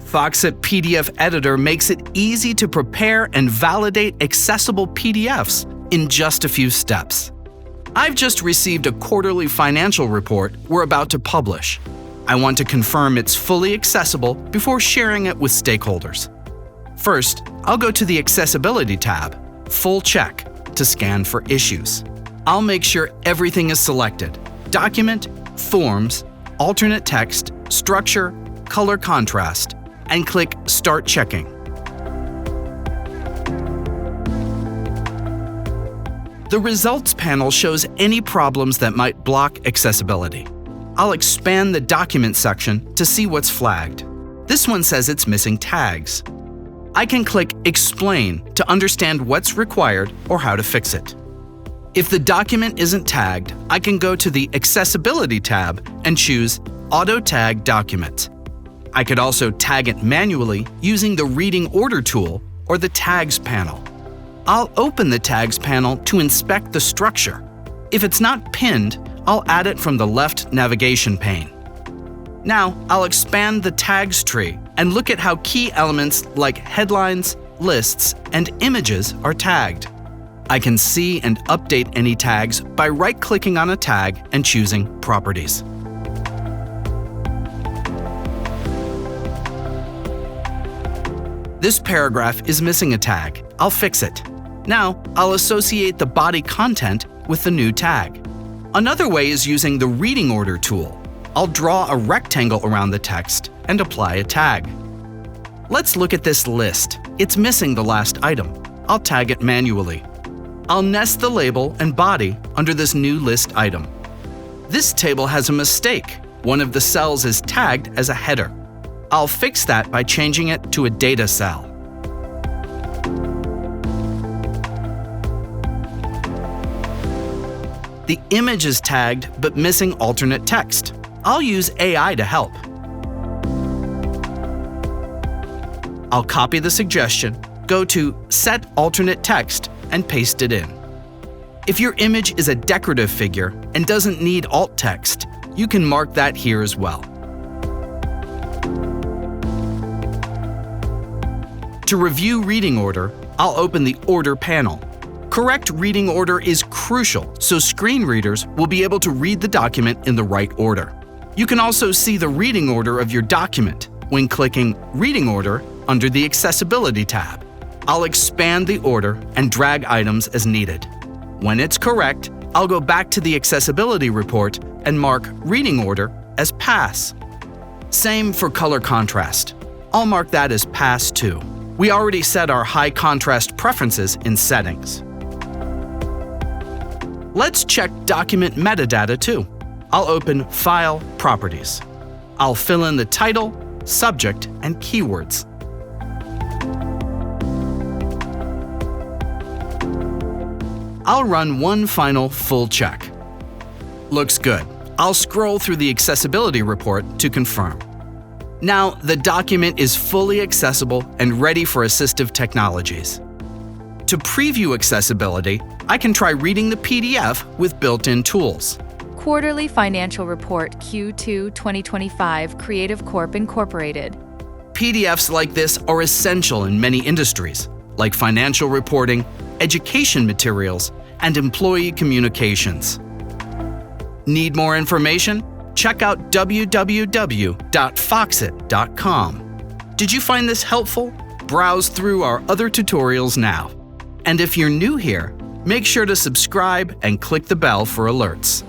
Foxit PDF Editor makes it easy to prepare and validate accessible PDFs in just a few steps. I've just received a quarterly financial report we're about to publish. I want to confirm it's fully accessible before sharing it with stakeholders. First, I'll go to the Accessibility tab, Full Check, to scan for issues. I'll make sure everything is selected: Document, Forms, Alternate Text, Structure, Color Contrast, and click Start Checking. The results panel shows any problems that might block accessibility. I'll expand the document section to see what's flagged. This one says it's missing tags. I can click Explain to understand what's required or how to fix it. If the document isn't tagged, I can go to the Accessibility tab and choose Autotag Document. I could also tag it manually using the Reading Order tool or the Tags panel. I'll open the Tags panel to inspect the structure. If it's not pinned, I'll add it from the left navigation pane. Now, I'll expand the Tags tree and look at how key elements like headlines, lists, and images are tagged. I can see and update any tags by right-clicking on a tag and choosing Properties. This paragraph is missing a tag. I'll fix it. Now, I'll associate the body content with the new tag. Another way is using the Reading Order tool. I'll draw a rectangle around the text and apply a tag. Let's look at this list. It's missing the last item. I'll tag it manually. I'll nest the label and body under this new list item. This table has a mistake. One of the cells is tagged as a header. I'll fix that by changing it to a data cell. The image is tagged but missing alternate text. I'll use AI to help. I'll copy the suggestion, go to Set Alternate Text, and paste it in. If your image is a decorative figure and doesn't need alt text, you can mark that here as well. To review reading order, I'll open the Order panel. Correct reading order is crucial, so screen readers will be able to read the document in the right order. You can also see the reading order of your document when clicking Reading Order under the Accessibility tab. I'll expand the order and drag items as needed. When it's correct, I'll go back to the Accessibility report and mark Reading Order as Pass. Same for color contrast. I'll mark that as Pass too. We already set our high contrast preferences in Settings. Let's check document metadata too. I'll open File, Properties. I'll fill in the title, subject, and keywords. I'll run one final full check. Looks good. I'll scroll through the accessibility report to confirm. Now, the document is fully accessible and ready for assistive technologies. To preview accessibility, I can try reading the PDF with built-in tools. Quarterly Financial Report Q2 2025 Creative Corp. Incorporated. PDFs like this are essential in many industries, like financial reporting, education materials, and employee communications. Need more information? Check out www.foxit.com. Did you find this helpful? Browse through our other tutorials now. And if you're new here, make sure to subscribe and click the bell for alerts.